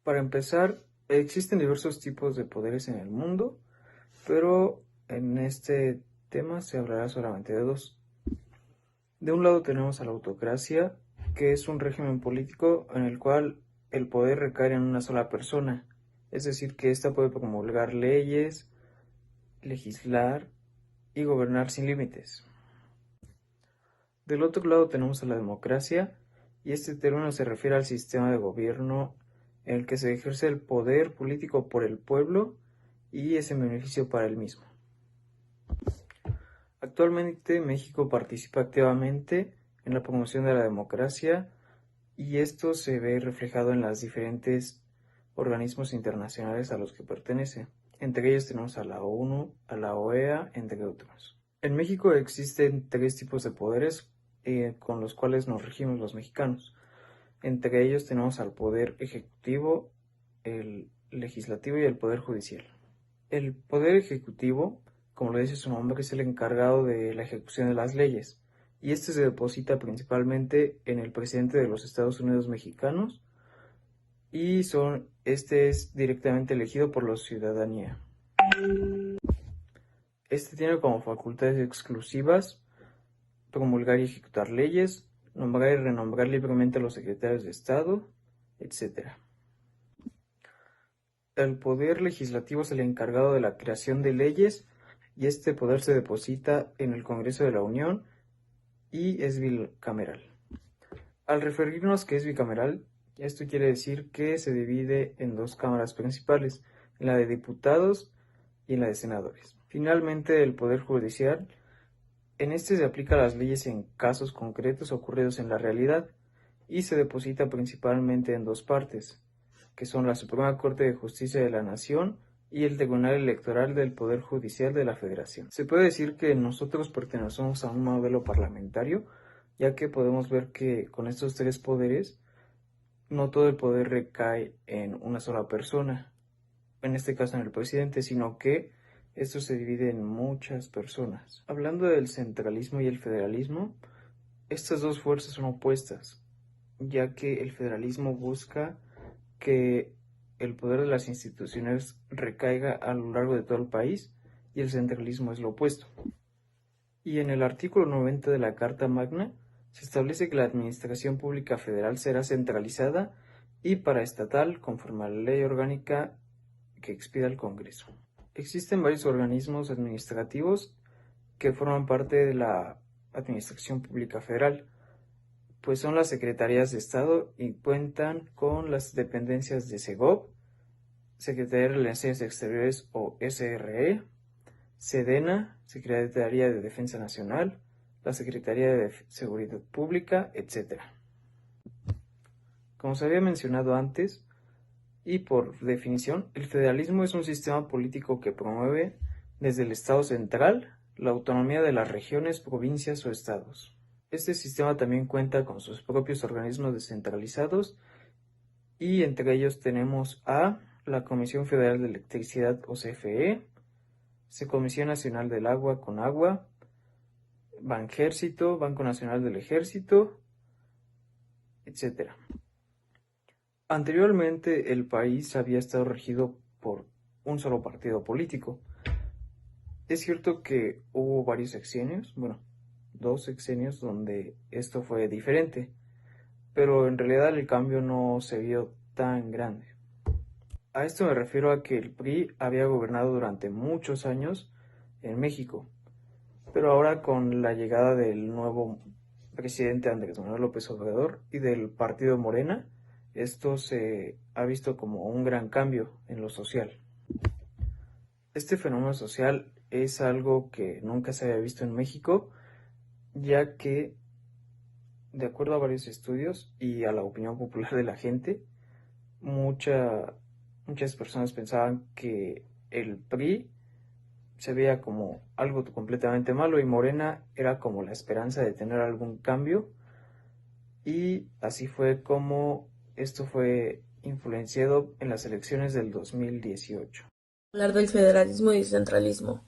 Para empezar, existen diversos tipos de poderes en el mundo, pero en este tema se hablará solamente de dos. De un lado tenemos a la autocracia, que es un régimen político en el cual el poder recae en una sola persona, es decir, que ésta puede promulgar leyes, legislar y gobernar sin límites. Del otro lado tenemos a la democracia, y este término se refiere al sistema de gobierno en el que se ejerce el poder político por el pueblo y es en beneficio para él mismo. Actualmente México participa activamente en la promoción de la democracia y esto se ve reflejado en los diferentes organismos internacionales a los que pertenece. Entre ellos tenemos a la ONU, a la OEA, entre otros. En México existen tres tipos de poderes con los cuales nos regimos los mexicanos. Entre ellos tenemos al poder ejecutivo, el legislativo y el poder judicial. El poder ejecutivo, como lo dice su nombre, es el encargado de la ejecución de las leyes, y este se deposita principalmente en el presidente de los Estados Unidos mexicanos, y este es directamente elegido por la ciudadanía. Este tiene como facultades exclusivas promulgar y ejecutar leyes, nombrar y renombrar libremente a los secretarios de Estado, etc. El poder legislativo es el encargado de la creación de leyes y este poder se deposita en el Congreso de la Unión y es bicameral. Al referirnos que es bicameral, esto quiere decir que se divide en dos cámaras principales, en la de diputados y en la de senadores. Finalmente, el poder judicial, en este se aplican las leyes en casos concretos ocurridos en la realidad y se deposita principalmente en dos partes, que son la Suprema Corte de Justicia de la Nación y el Tribunal Electoral del Poder Judicial de la Federación. Se puede decir que nosotros pertenecemos a un modelo parlamentario, ya que podemos ver que con estos tres poderes no todo el poder recae en una sola persona, en este caso en el presidente, sino que esto se divide en muchas personas. Hablando del centralismo y el federalismo, estas dos fuerzas son opuestas, ya que el federalismo busca que el poder de las instituciones recaiga a lo largo de todo el país y el centralismo es lo opuesto. Y en el artículo 90 de la Carta Magna se establece que la administración pública federal será centralizada y paraestatal conforme a la ley orgánica que expida el Congreso. Existen varios organismos administrativos que forman parte de la administración pública federal, pues son las secretarías de Estado y cuentan con las dependencias de SEGOV, Secretaría de Relaciones Exteriores o SRE, SEDENA, Secretaría de Defensa Nacional, la Secretaría de Seguridad Pública, etc. Como se había mencionado antes, y por definición, el federalismo es un sistema político que promueve desde el Estado central la autonomía de las regiones, provincias o estados. Este sistema también cuenta con sus propios organismos descentralizados y entre ellos tenemos a la Comisión Federal de Electricidad o CFE, Comisión Nacional del Agua CONAGUA, Banjército, Banco Nacional del Ejército, etc. Anteriormente el país había estado regido por un solo partido político. Es cierto que hubo varios sexenios, dos sexenios donde esto fue diferente, pero en realidad el cambio no se vio tan grande. A esto me refiero a que el PRI había gobernado durante muchos años en México, pero ahora con la llegada del nuevo presidente Andrés Manuel López Obrador y del partido Morena, esto se ha visto como un gran cambio en lo social. Este fenómeno social es algo que nunca se había visto en México, ya que, de acuerdo a varios estudios y a la opinión popular de la gente, muchas personas pensaban que el PRI se veía como algo completamente malo y Morena era como la esperanza de tener algún cambio, y así fue como esto fue influenciado en las elecciones del 2018. Hablar del federalismo y descentralismo.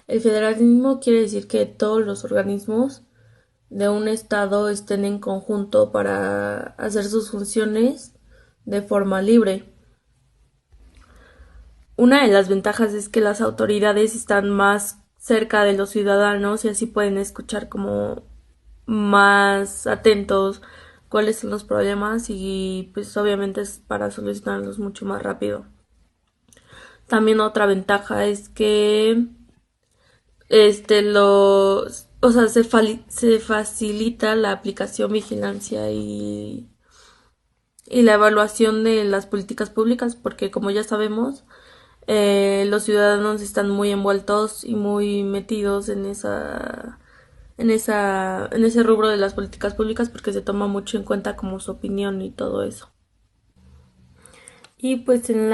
El federalismo quiere decir que todos los organismos de un estado estén en conjunto para hacer sus funciones de forma libre. Una de las ventajas es que las autoridades están más cerca de los ciudadanos y así pueden escuchar como más atentos cuáles son los problemas y pues obviamente es para solucionarlos mucho más rápido. También otra ventaja es que o sea, se facilita la aplicación, vigilancia y la evaluación de las políticas públicas, porque como ya sabemos, los ciudadanos están muy envueltos y muy metidos en ese rubro de las políticas públicas porque se toma mucho en cuenta como su opinión y todo eso. Y pues en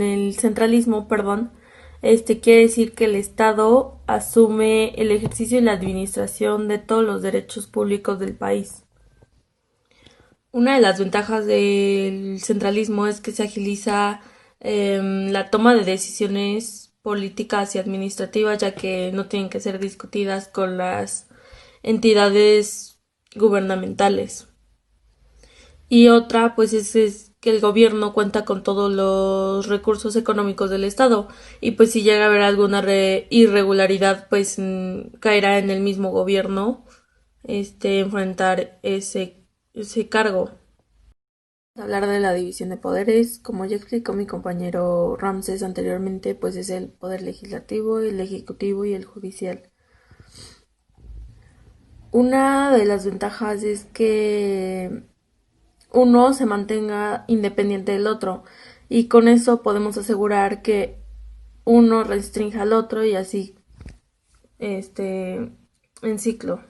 el centralismo, perdón, quiere decir que el Estado asume el ejercicio y la administración de todos los derechos públicos del país. Una de las ventajas del centralismo es que se agiliza la toma de decisiones políticas y administrativas, ya que no tienen que ser discutidas con las entidades gubernamentales. Y otra, pues, es que el gobierno cuenta con todos los recursos económicos del Estado. Y pues si llega a haber alguna irregularidad, pues caerá en el mismo gobierno enfrentar ese cargo. Hablar de la división de poderes, como ya explicó mi compañero Ramses anteriormente, pues es el poder legislativo, el ejecutivo y el judicial. Una de las ventajas es que uno se mantenga independiente del otro y con eso podemos asegurar que uno restrinja al otro y así en ciclo.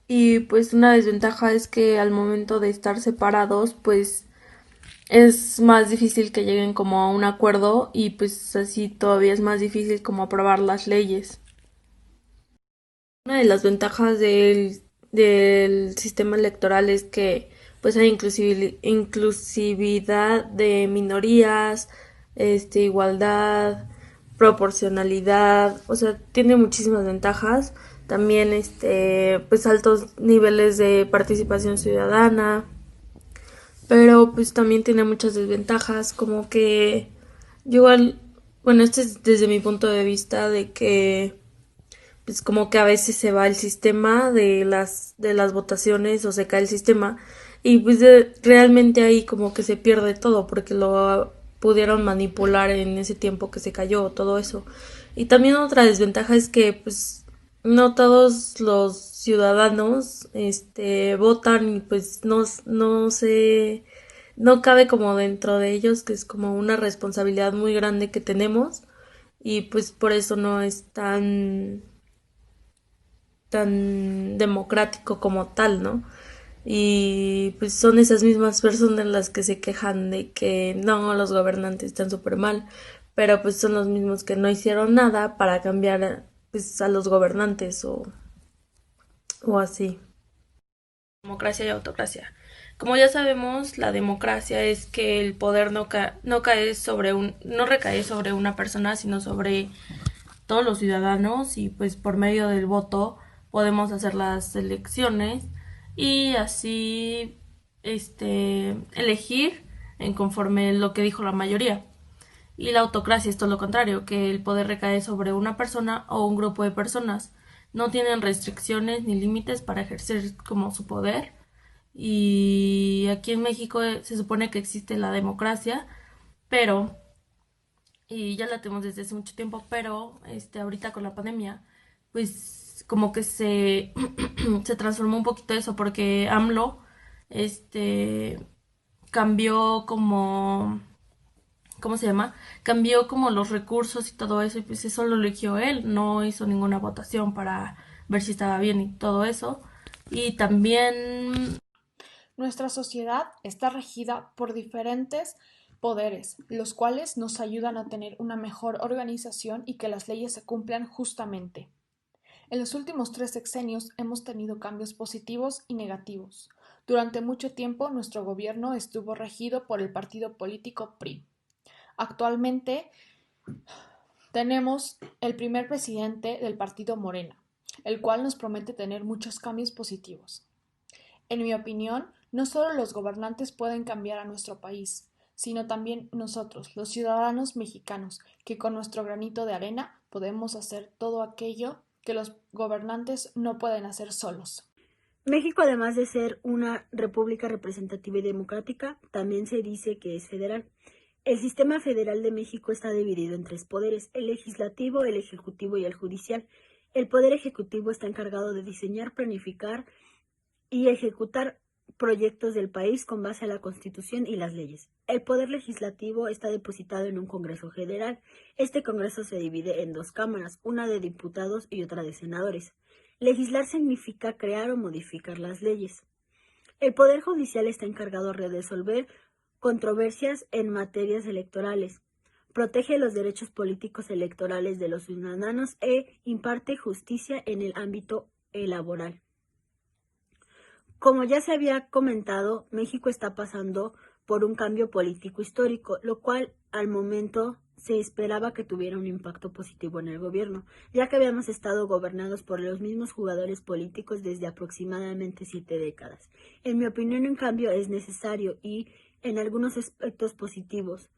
Y pues una desventaja es que al momento de estar separados, pues es más difícil que lleguen como a un acuerdo y pues así todavía es más difícil como aprobar las leyes. Una de las ventajas del sistema electoral es que pues hay inclusividad de minorías, igualdad, proporcionalidad, o sea, tiene muchísimas ventajas. También pues altos niveles de participación ciudadana, pero pues también tiene muchas desventajas, como que yo igual, bueno, este es desde mi punto de vista de que pues como que a veces se va el sistema de las votaciones o se cae el sistema y pues realmente ahí como que se pierde todo porque lo pudieron manipular en ese tiempo que se cayó todo eso. Y también otra desventaja es que pues no todos los ciudadanos votan y pues no cabe como dentro de ellos, que es como una responsabilidad muy grande que tenemos y pues por eso no es tan democrático como tal, ¿no? Y pues son esas mismas personas las que se quejan de que no, los gobernantes están súper mal, pero pues son los mismos que no hicieron nada para cambiar pues a los gobernantes o así. Democracia y autocracia. Como ya sabemos, la democracia es que el poder no cae no recae sobre una persona, sino sobre todos los ciudadanos y pues por medio del voto podemos hacer las elecciones y así elegir en conforme lo que dijo la mayoría. Y la autocracia es todo lo contrario, que el poder recae sobre una persona o un grupo de personas. No tienen restricciones ni límites para ejercer como su poder. Y aquí en México se supone que existe la democracia, pero y ya la tenemos desde hace mucho tiempo, pero ahorita con la pandemia, pues como que se transformó un poquito eso porque AMLO este cambió como ¿cómo se llama? Cambió como los recursos y todo eso y pues eso lo eligió él, no hizo ninguna votación para ver si estaba bien y todo eso. Y también Nuestra sociedad está regida por diferentes poderes, los cuales nos ayudan a tener una mejor organización y que las leyes se cumplan justamente. En los últimos 3 sexenios hemos tenido cambios positivos y negativos. Durante mucho tiempo nuestro gobierno estuvo regido por el partido político PRI. Actualmente tenemos el primer presidente del partido Morena, el cual nos promete tener muchos cambios positivos. En mi opinión, No solo los gobernantes pueden cambiar a nuestro país, sino también nosotros, los ciudadanos mexicanos, que con nuestro granito de arena podemos hacer todo aquello que los gobernantes no pueden hacer solos. México, además de ser una república representativa y democrática, también se dice que es federal. El sistema federal de México está dividido en tres poderes: el legislativo, el ejecutivo y el judicial. El poder ejecutivo está encargado de diseñar, planificar y ejecutar proyectos del país con base a la Constitución y las leyes. El poder legislativo está depositado en un Congreso Federal. Este Congreso se divide en dos cámaras, una de diputados y otra de senadores. Legislar significa crear o modificar las leyes. El Poder Judicial está encargado de resolver controversias en materias electorales, protege los derechos políticos electorales de los ciudadanos e imparte justicia en el ámbito laboral. Como ya se había comentado, México está pasando por un cambio político histórico, lo cual al momento se esperaba que tuviera un impacto positivo en el gobierno, ya que habíamos estado gobernados por los mismos jugadores políticos desde aproximadamente 7 décadas. En mi opinión, en cambio, es necesario y en algunos aspectos positivos,